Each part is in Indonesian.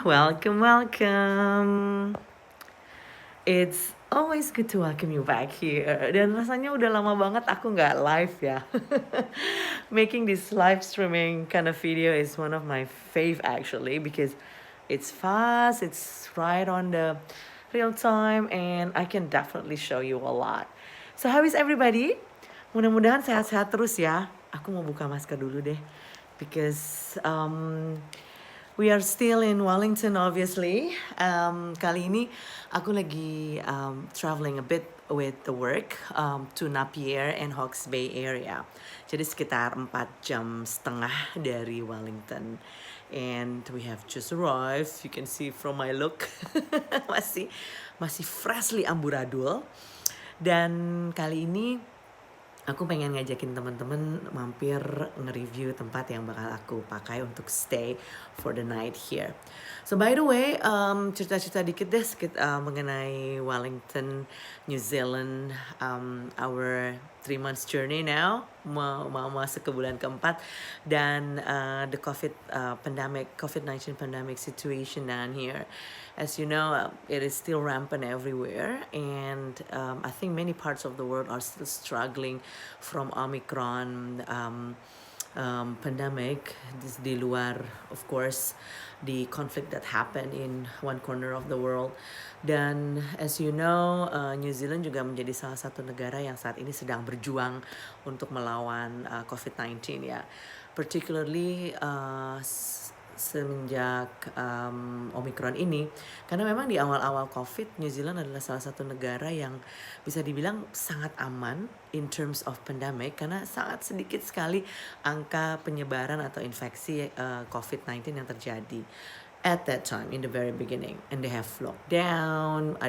welcome. It's always good to welcome you back here. Dan rasanya udah lama banget aku nggak live ya. Making this live streaming kind of video is one of my fave actually because it's fast, it's right on the real time, and I can definitely show you a lot. So how is everybody? Mudah-mudahan sehat-sehat terus ya. Aku mau buka masker dulu deh because we are still in Wellington, obviously. Kali ini aku lagi traveling a bit with the work to Napier and Hawke's Bay area. Jadi sekitar 4,5 jam dari Wellington. And we have just arrived. You can see from my look, masih freshly amburadul. Dan kali ini aku pengen ngajakin teman-teman mampir nge-review tempat yang bakal aku pakai untuk stay for the night here. So by the way, cerita-cerita dikit deh mengenai Wellington, New Zealand, our 3 months journey now, mau masuk ke bulan keempat, dan the COVID-19 pandemic situation down here. As you know, it is still rampant everywhere, and I think many parts of the world are still struggling from Omicron pandemic. This di luar, of course, the conflict that happened in one corner of the world. Dan as you know, New Zealand juga menjadi salah satu negara yang saat ini sedang berjuang untuk melawan COVID-19 ya. Particularly semenjak Omicron ini, karena memang di awal-awal COVID, New Zealand adalah salah satu negara yang bisa dibilang sangat aman in terms of pandemic, karena sangat sedikit sekali angka penyebaran atau infeksi COVID-19 yang terjadi at that time in the very beginning. And they have lockdown,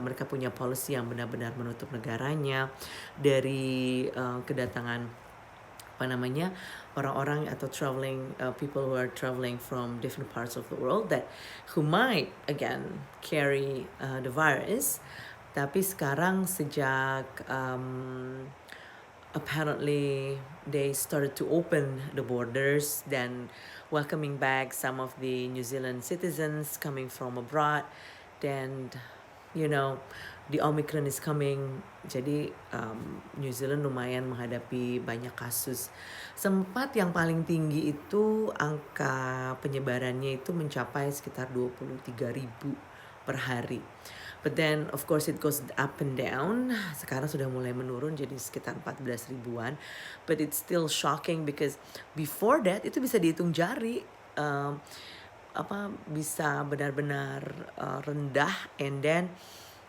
mereka punya policy yang benar-benar menutup negaranya dari kedatangan orang-orang atau people who are traveling from different parts of the world who might again carry the virus. Tapi sekarang sejak apparently they started to open the borders, then welcoming back some of the New Zealand citizens coming from abroad, then the Omicron is coming. Jadi New Zealand lumayan menghadapi banyak kasus. Sempat yang paling tinggi itu angka penyebarannya itu mencapai sekitar 23.000 per hari. But then of course it goes up and down. Sekarang sudah mulai menurun jadi sekitar 14 ribuan. But it's still shocking because before that itu bisa dihitung jari. Bisa benar-benar rendah, and then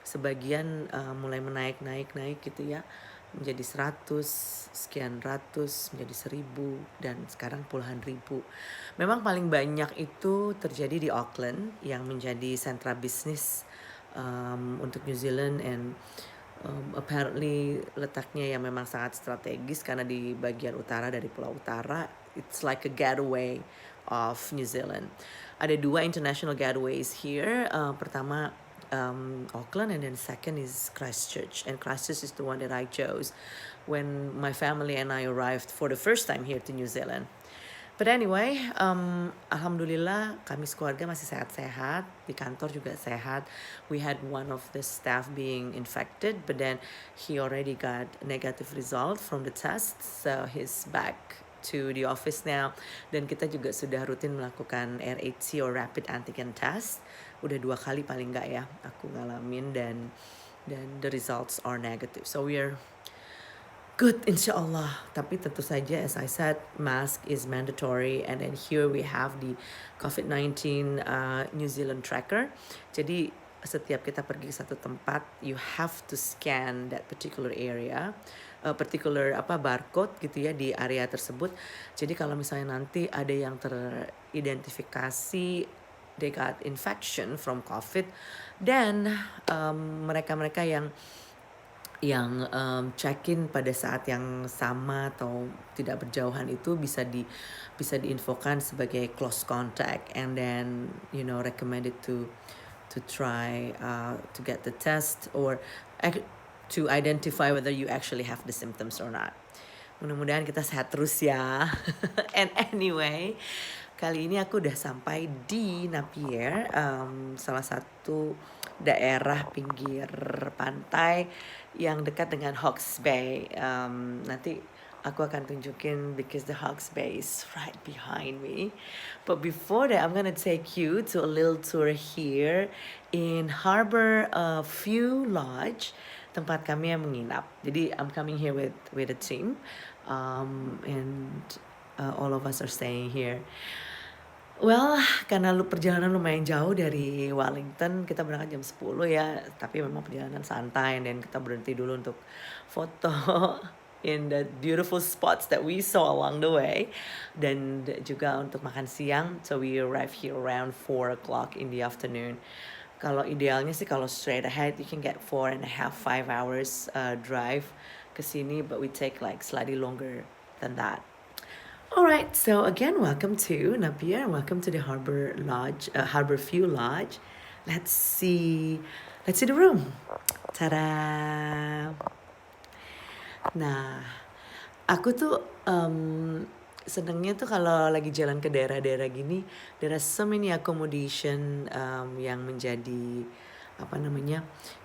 sebagian mulai naik gitu ya, menjadi 100, sekian ratus, menjadi 1.000, dan sekarang puluhan ribu. Memang paling banyak itu terjadi di Auckland yang menjadi sentra bisnis untuk New Zealand, and apparently letaknya yang memang sangat strategis karena di bagian utara dari Pulau Utara. It's like a getaway of New Zealand. Ada 2 international getaways here. Pertama Auckland, and then second is Christchurch. And Christchurch is the one that I chose when my family and I arrived for the first time here to New Zealand. But anyway, alhamdulillah kami sekeluarga masih sehat-sehat, di kantor juga sehat. We had one of the staff being infected, but then he already got a negative result from the test, so he's back to the office now. Dan kita juga sudah rutin melakukan RHC or rapid antigen test. Udah 2 kali paling enggak ya aku ngalamin, dan the results are negative. So we are good insyaallah. Tapi tentu saja, as I said, mask is mandatory. And then here we have the COVID-19 New Zealand tracker. Jadi setiap kita pergi ke satu tempat, you have to scan that particular area, particular barcode gitu ya di area tersebut. Jadi kalau misalnya nanti ada yang teridentifikasi they got infection from COVID, then mereka-mereka yang check-in pada saat yang sama atau tidak berjauhan itu bisa diinfokan sebagai close contact, and then recommended to try to get the test or to identify whether you actually have the symptoms or not. Mudah-mudahan kita sehat terus ya. And anyway, Kali ini aku udah sampai di Napier, salah satu daerah pinggir pantai yang dekat dengan Hawke's Bay. Nanti aku akan tunjukin because the Hawke's Bay is right behind me. But before that, I'm gonna take you to a little tour here in Harbour View Lodge, tempat kami yang menginap. Jadi I'm coming here with a team, and all of us are staying here. Well, karena perjalanan lumayan jauh dari Wellington, kita berangkat jam 10 ya, tapi memang perjalanan santai, dan kita berhenti dulu untuk foto in the beautiful spots that we saw along the way, dan juga untuk makan siang. So we arrive here around 4 o'clock in the afternoon. Kalau idealnya sih kalau straight ahead you can get 4.5 5 hours drive ke sini, but we take like slightly longer than that. Alright, so again, welcome to Napier, welcome to the Harbour Lodge, Harbour View Lodge. Let's see the room. Ta-da! Nah, aku tuh senengnya tuh kalau lagi jalan ke daerah-daerah gini, there are so many accommodation yang menjadi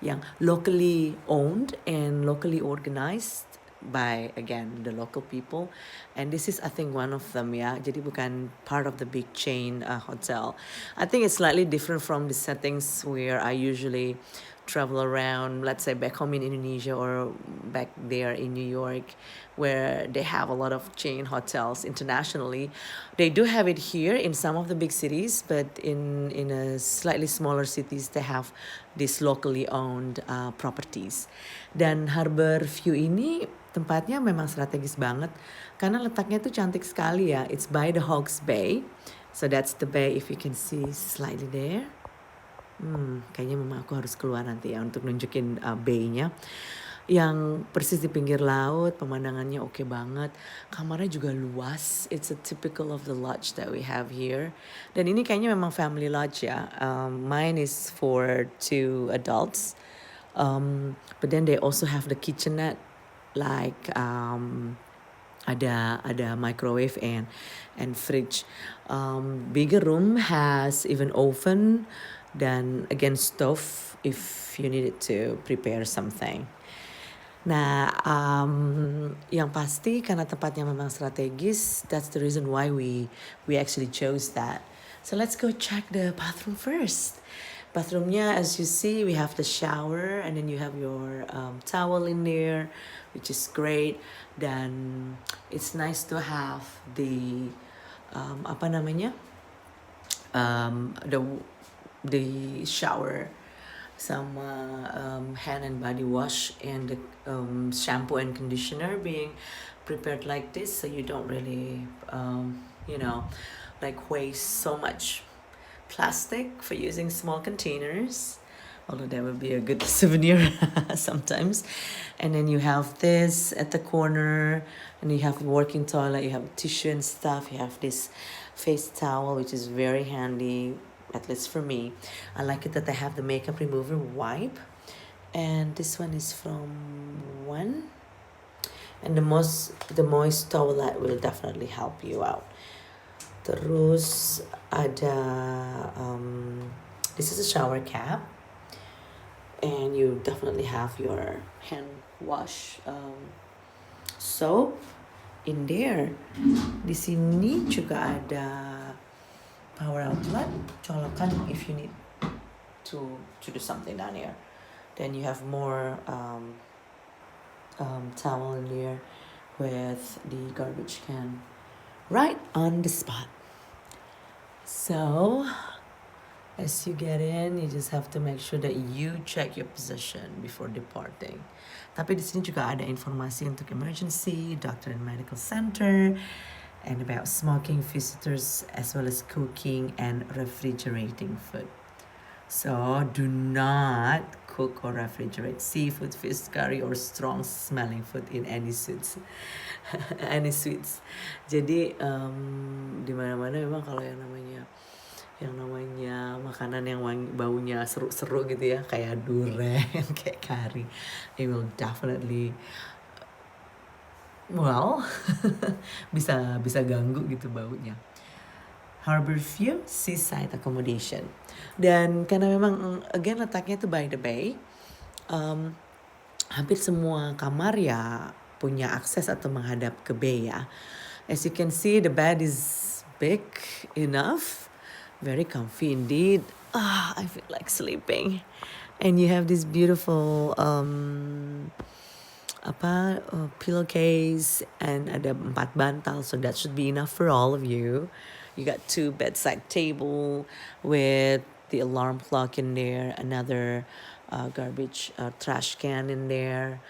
yang locally owned and locally organized by again the local people, and this is I think one of them ya. Jadi bukan part of the big chain hotel. I think it's slightly different from the settings where I usually travel around, let's say back home in Indonesia or back there in New York, where they have a lot of chain hotels internationally. They do have it here in some of the big cities, but in a slightly smaller cities they have these locally owned properties. Dan Harbour View ini tempatnya memang strategis banget karena letaknya tuh cantik sekali ya. It's by the Hawke's Bay. So that's the bay if you can see slightly there. Kayaknya memang aku harus keluar nanti ya untuk nunjukin bay-nya. Yang persis di pinggir laut, pemandangannya oke banget. Kamarnya juga luas. It's a typical of the lodge that we have here. Dan ini kayaknya memang family lodge ya. Mine is for 2 adults. But then they also have the kitchenette, like ada microwave and fridge. Bigger room has even oven dan again stove if you needed to prepare something. Nah, yang pasti karena tempatnya memang strategis, that's the reason why we actually chose that. So let's go check the bathroom first. Bathroomnya, as you see, we have the shower and then you have your towel in there, which is great. Dan it's nice to have the the shower, some hand and body wash, and the shampoo and conditioner being prepared like this, so you don't really like waste so much plastic for using small containers, although that would be a good souvenir sometimes. And then you have this at the corner, and you have working toilet, you have tissue and stuff, you have this face towel, which is very handy, at least for me. I like it that they have the makeup remover wipe, and this one is from One, and the moist towelette will definitely help you out. Terus ada this is a shower cap, and you definitely have your hand wash soap in there. Di sini juga ada power outlet, colokan if you need to do something down here. Then you have more towel in there with the garbage can right on the spot. So as you get in, you just have to make sure that you check your position before departing. Tapi di sini juga ada informasi untuk emergency, doctor and medical center, and about smoking, visitors, as well as cooking and refrigerating food. So do not cook or refrigerate seafood, fish curry, or strong smelling food in any suites. Any suites. Jadi di mana-mana memang kalau yang namanya makanan yang baunya seru-seru gitu ya, kayak durian, kayak kari, it will definitely bisa ganggu gitu baunya. Harbour View Seaside Accommodation. Dan karena memang again letaknya tuh by the bay, hampir semua kamar ya punya akses atau menghadap ke bay ya. As you can see, the bed is big enough, very comfy indeed. I feel like sleeping. And you have this beautiful pillowcase and ada 4 bantal, so that should be enough for all of you. You got 2 bedside table with the alarm clock in there, another garbage trash can in there.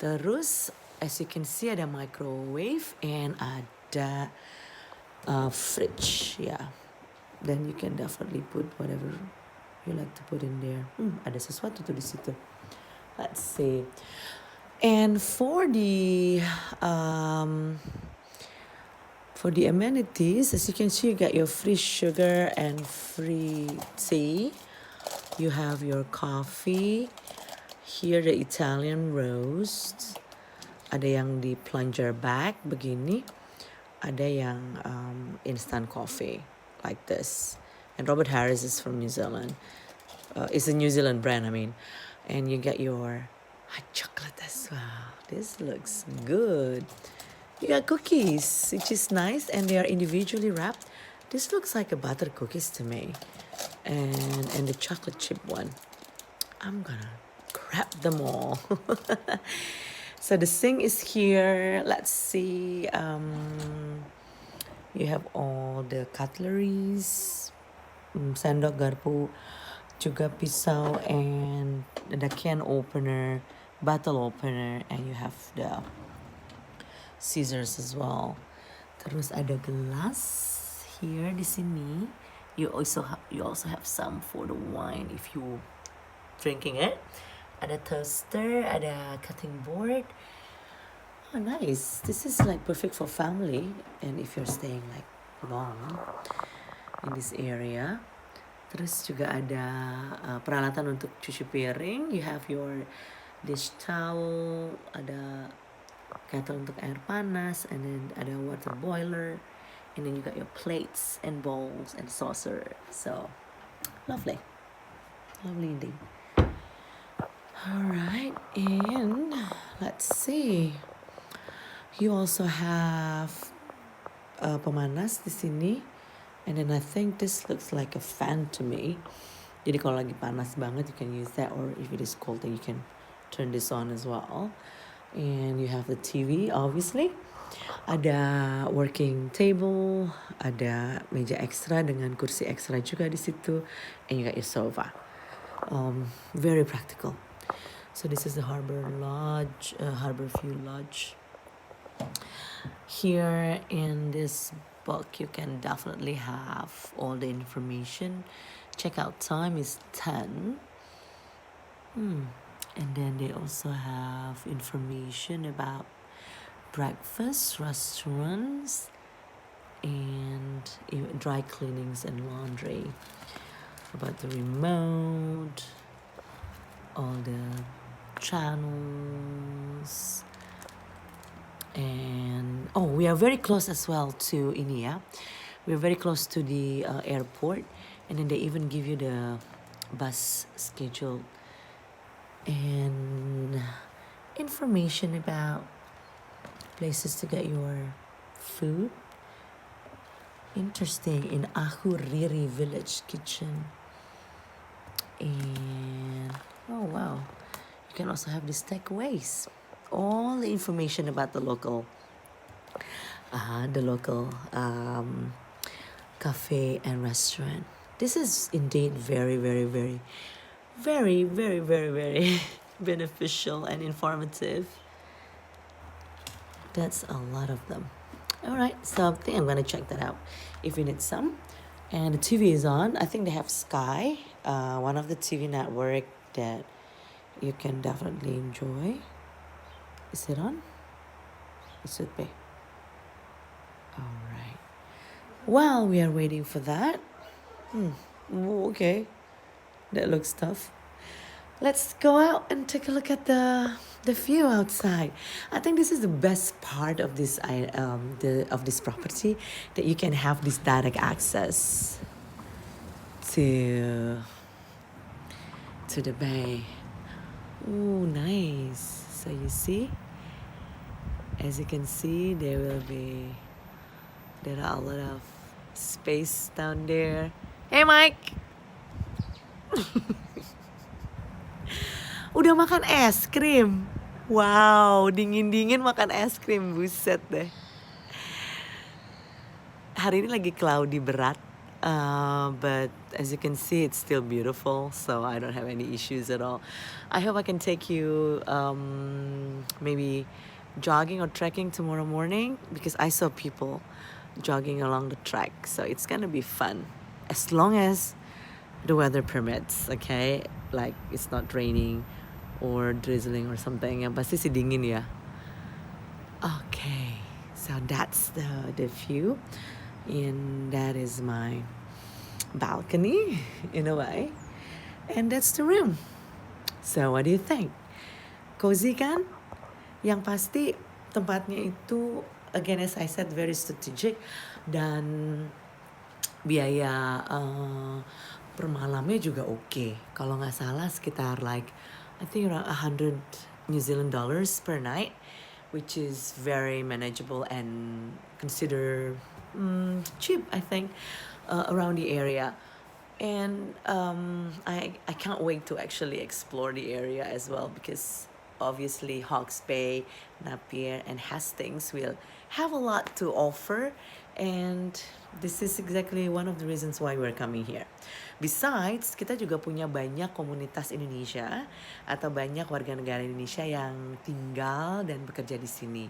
Terus as you can see ada microwave and ada fridge, yeah. Then you can definitely put whatever you like to put in there. Ada sesuatu tuh di situ. Let's see. And for the amenities, as you can see, you got your free sugar and free tea. You have your coffee. Here the Italian roast. Ada yang di plunger bag begini. Ada yang instant coffee like this. And Robert Harris is from New Zealand. It's a New Zealand brand, I mean. And you get your hot chocolate as well. This looks good. You got cookies, which is nice, and they are individually wrapped. This looks like a butter cookies to me. And the chocolate chip one. I'm gonna grab them all. So the sink is here. Let's see. You have all the cutleries, sendok, garpu, juga pisau, and the can opener, bottle opener, and you have the scissors as well. Terus ada gelas here di sini. You also have some for the wine if you drinking it. Ada toaster, ada cutting board. Oh, nice. This is like perfect for family and if you're staying like long in this area. Terus juga ada peralatan untuk cuci piring. You have your dish towel, ada kettle untuk air panas, and then ada water boiler, and then you got your plates and bowls and saucer. So lovely indeed. All right, and let's see. You also have pemanas di sini, and then I think this looks like a fan to me. Jadi kalau lagi panas banget, you can use that, or if it is cold, then you can turn this on as well. And you have the TV, obviously. Ada working table, ada meja ekstra dengan kursi ekstra juga di situ, and you got your sofa. Very practical. So this is the Harbour Lodge, Harbour View Lodge. Here in this book, you can definitely have all the information. Checkout time is 10. And then they also have information about breakfast, restaurants, and dry cleanings and laundry. About the remote, all the channels. And we are very close as well to Inia. We're very close to the airport, and then they even give you the bus schedule and information about places to get your food. Interesting, in Ahuriri village kitchen. And oh wow, you can also have these takeaways. All the information about the local cafe and restaurant. This is indeed very, very, very, very, very, very, very beneficial and informative. That's a lot of them. All right, so I think I'm gonna check that out if you need some. And the TV is on. I think they have Sky, one of the TV network that you can definitely enjoy. Is it on? It should be. All right. While we are waiting for that, okay, that looks tough. let's go out and take a look at the view outside. I think this is the best part of this property, that you can have this direct access to the bay. Oh, nice. So you see, as you can see, there are a lot of space down there. Hey Mike, udah makan es krim. Wow, dingin-dingin makan es krim, buset deh. Hari ini lagi cloudy berat, but as you can see, it's still beautiful, so I don't have any issues at all. I hope I can take you maybe jogging or trekking tomorrow morning, because I saw people jogging along the track, so it's gonna be fun as long as the weather permits, okay? Like it's not raining or drizzling or something. Yang pasti sih dingin ya. Okay, so that's the view, and that is my balcony in a way, and that's the room. So what do you think? Cozy kan? Yang pasti tempatnya itu, again as I said, very strategic, dan biaya per malamnya juga oke. Kalau nggak salah sekitar like I think around 100 New Zealand dollars per night, which is very manageable and consider cheap, I think, around the area. And I can't wait to actually explore the area as well, because obviously Hawke's Bay, Napier, and Hastings will have a lot to offer, and this is exactly one of the reasons why we're coming here. Besides, kita juga punya banyak komunitas Indonesia atau banyak warga negara Indonesia yang tinggal dan bekerja di sini.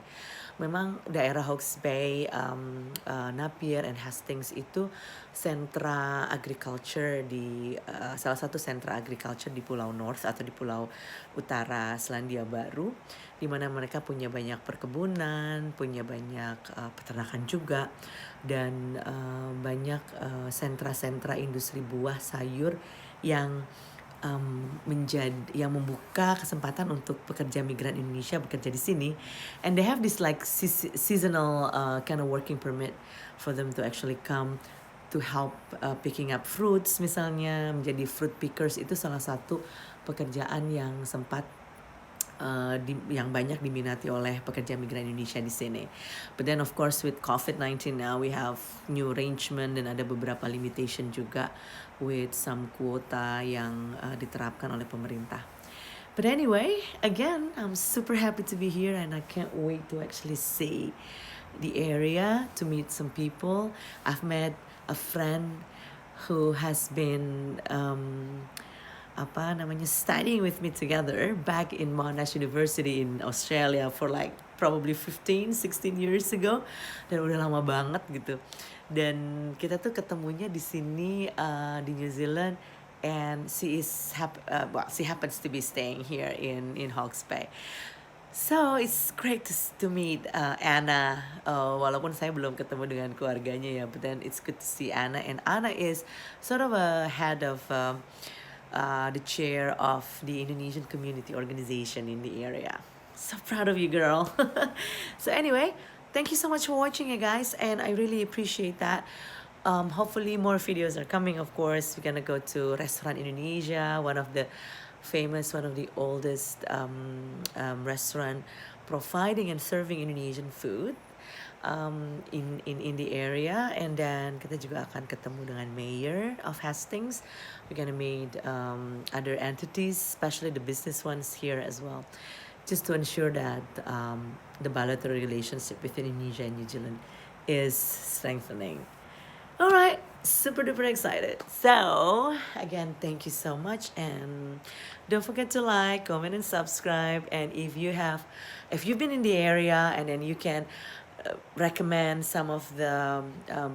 Memang daerah Hawke's Bay, Napier, and Hastings itu sentra agriculture di salah satu sentra agriculture di Pulau North atau di Pulau Utara Selandia Baru, di mana mereka punya banyak perkebunan, punya banyak peternakan juga, dan banyak sentra-sentra industri buah sayur yang yang membuka kesempatan untuk pekerja migran Indonesia bekerja di sini, and they have this like seasonal kind of working permit for them to actually come to help picking up fruits, misalnya menjadi fruit pickers. Itu salah satu pekerjaan yang sempat yang banyak diminati oleh pekerja migran Indonesia di sini. But then of course with COVID-19 now we have new arrangement, dan ada beberapa limitation juga with some quota yang diterapkan oleh pemerintah. But anyway, again, I'm super happy to be here, and I can't wait to actually see the area, to meet some people. I've met a friend who has been studying with me together back in Monash University in Australia for like probably 15-16 years ago, dan udah lama banget gitu. Dan kita tuh ketemunya di sini di New Zealand, and she happens to be staying here in Hawke's Bay. So it's great to meet Anna. Walaupun saya belum ketemu dengan keluarganya ya, but then it's good to see Anna. And Anna is sort of a head of the chair of the Indonesian community organization in the area. So proud of you, girl. So anyway, thank you so much for watching, you guys, and I really appreciate that. Hopefully more videos are coming. Of course, we're gonna go to Restaurant Indonesia, one of the oldest restaurant providing and serving Indonesian food in the area. And then kita juga akan ketemu dengan Mayor of Hastings. We're gonna meet other entities, especially the business ones here as well, just to ensure that the bilateral relationship between Indonesia and New Zealand is strengthening. All right, super duper excited. So again, thank you so much, and don't forget to like, comment, and subscribe. And if you've been in the area, and then you can recommend some of the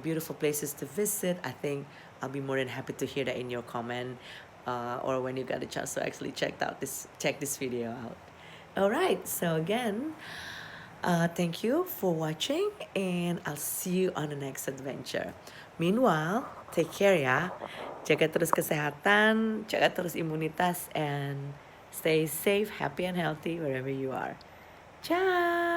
beautiful places to visit, I think I'll be more than happy to hear that in your comment, or when you got a chance to actually check this video out. All right, so again, thank you for watching, and I'll see you on the next adventure. Meanwhile, take care ya. Jaga terus kesehatan, jaga terus imunitas, and Stay safe, happy and healthy wherever you are. Ciao.